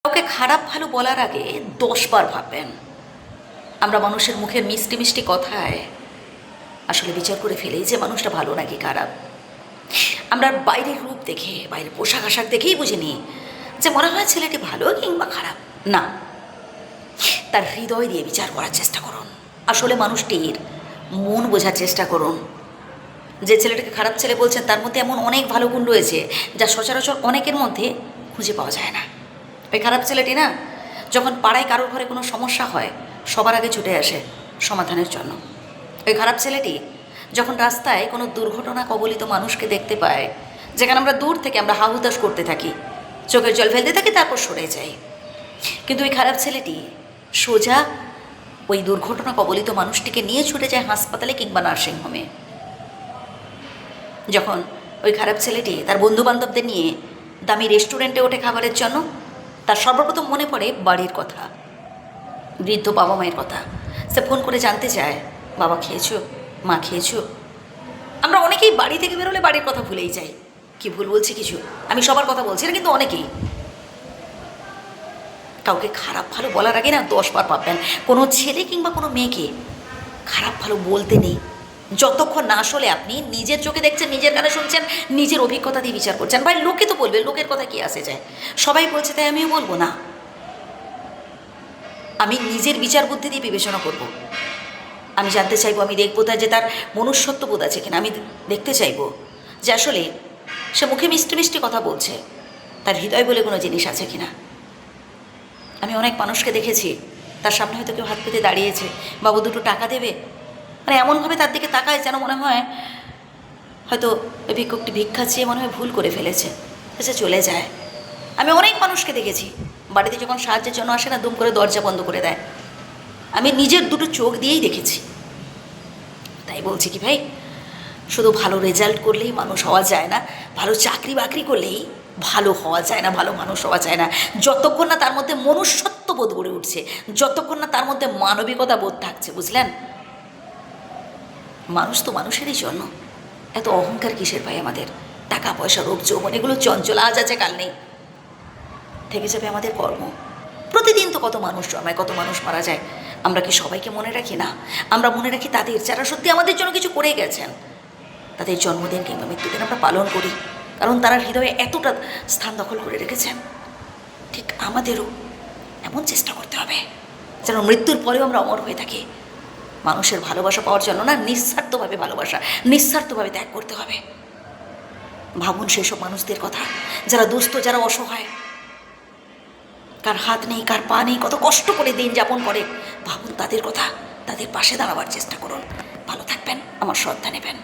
কাউকে খারাপ ভালো বলার আগে 10 বার ভাববেন। আমরা মানুষের মুখের মিষ্টি মিষ্টি কথায় আসলে বিচার করে ফেলেই যে মানুষটা ভালো নাকি খারাপ। আমরা বাইরের রূপ দেখে, বাইরের পোশাক আশাক দেখেই বুঝিনি যে মনে হয় ছেলেটি ভালো কিংবা খারাপ। না, তার হৃদয় দিয়ে বিচার করার চেষ্টা করুন। আসলে মানুষটির মন বোঝার চেষ্টা করুন। যে ছেলেটাকে খারাপ ছেলে বলছেন তার মধ্যে এমন অনেক ভালো গুণ রয়েছে যা সচরাচর অনেকের মধ্যে খুঁজে পাওয়া যায় না। ওই খারাপ ছেলেটি না, যখন পাড়ায় কারোর ঘরে কোনো সমস্যা হয় সবার আগে ছুটে আসে সমাধানের জন্য। ওই খারাপ ছেলেটি যখন রাস্তায় কোনো দুর্ঘটনা কবলিত মানুষকে দেখতে পায়, যেখানে আমরা দূর থেকে আমরা হাহুতাশ করতে থাকি, চোখের জল ফেলতে থাকি, তারপর সরে যাই, কিন্তু ওই খারাপ ছেলেটি সোজা ওই দুর্ঘটনা কবলিত মানুষটিকে নিয়ে ছুটে যায় হাসপাতালে কিংবা নার্সিংহোমে। যখন ওই খারাপ ছেলেটি তার বন্ধুবান্ধবদের নিয়ে দামি রেস্টুরেন্টে ওঠে খাবারের জন্য, তার সর্বপ্রথম মনে পড়ে বাড়ির কথা, বৃদ্ধ বাবা মায়ের কথা। সে ফোন করে জানতে চায়, বাবা খেয়েছো, মা খেয়েছো। আমরা অনেকেই বাড়ি থেকে বেরোলে বাড়ির কথা ভুলেই যাই। কি ভুল বলছি কিছু, আমি সবার কথা বলছি না, কিন্তু অনেকেই। কাউকে খারাপ ভালো বলার আগে না 10 বার ভাববেন। কোনো ছেলে কিংবা কোনো মেয়েকে খারাপ ভালো বলতে নেই যতক্ষণ না আসলে আপনি নিজের চোখে দেখছেন, নিজের কানে শুনছেন, নিজের অভিজ্ঞতা দিয়ে বিচার করছেন। ভাই লোকে তো বলবে, লোকের কথা কি আসে যায়, সবাই বলছে তাই আমিও বলবো না। আমি নিজের বিচার বুদ্ধি দিয়ে বিবেচনা করব। আমি জানতে চাইবো, আমি দেখবো তার যে তার মনুষ্যত্ব বোধ আছে কিনা। আমি দেখতে চাইবো যে আসলে সে মুখে মিষ্টি মিষ্টি কথা বলছে, তার হৃদয় বলে কোনো জিনিস আছে কিনা। আমি অনেক মানুষকে দেখেছি, তার সামনে হয়তো কেউ হাত পেতে দাঁড়িয়েছে, বাবু 2টো টাকা দেবে, মানে এমনভাবে তার দিকে তাকায় যেন মনে হয় হয়তো ওই ভিক্ষুকটি ভিক্ষা চেয়ে মনে হয় ভুল করে ফেলেছে, সে চলে যায়। আমি অনেক মানুষকে দেখেছি বাড়িতে যখন সাহায্যের জন্য আসে না, দুম করে দরজা বন্ধ করে দেয়। আমি নিজের 2টো চোখ দিয়েই দেখেছি। তাই বলছি কি ভাই, শুধু ভালো রেজাল্ট করলেই মানুষ হওয়া যায় না, ভালো চাকরি বাকরি করলেই ভালো হওয়া যায় না, ভালো মানুষ হওয়া যায় না। যতক্ষণ না তার মধ্যে মনুষ্যত্ব বোধ গড়ে উঠছে, যতক্ষণ না তার মধ্যে মানবিকতা বোধ থাকছে, বুঝলেন। মানুষ তো মানুষেরই জন্য, এত অহংকার কিসের ভাই আমাদের। টাকা পয়সা রূপ যৌবন এগুলো চঞ্চল, আজ আছে কাল নেই, থেকে যাবে আমাদের কর্ম। প্রতিদিন তো কত মানুষ জন্মায়, কত মানুষ মারা যায়, আমরা কি সবাইকে মনে রাখি? না, আমরা মনে রাখি তাদের যারা সত্যি আমাদের জন্য কিছু করে গেছেন। তাদের জন্মদিন কিংবা মৃত্যুদিন আমরা পালন করি, কারণ তারা হৃদয়ে এতটা স্থান দখল করে রেখেছেন। ঠিক আমাদেরও এমন চেষ্টা করতে হবে যেন মৃত্যুর পরেও আমরা অমর হয়ে থাকি। মানুষের ভালোবাসা পাওয়ার জন্য না নিঃস্বার্থভাবে ভালোবাসা, নিঃস্বার্থভাবে ত্যাগ করতে হবে। ভাবুন সেসব মানুষদের কথা যারা দুস্থ, যারা অসহায়, কার হাত নেই, কার পা নেই, কত কষ্ট করে দিন যাপন করে। ভাবুন তাদের কথা, তাদের পাশে দাঁড়াবার চেষ্টা করুন। ভালো থাকবেন, আমার শ্রদ্ধা নেবেন।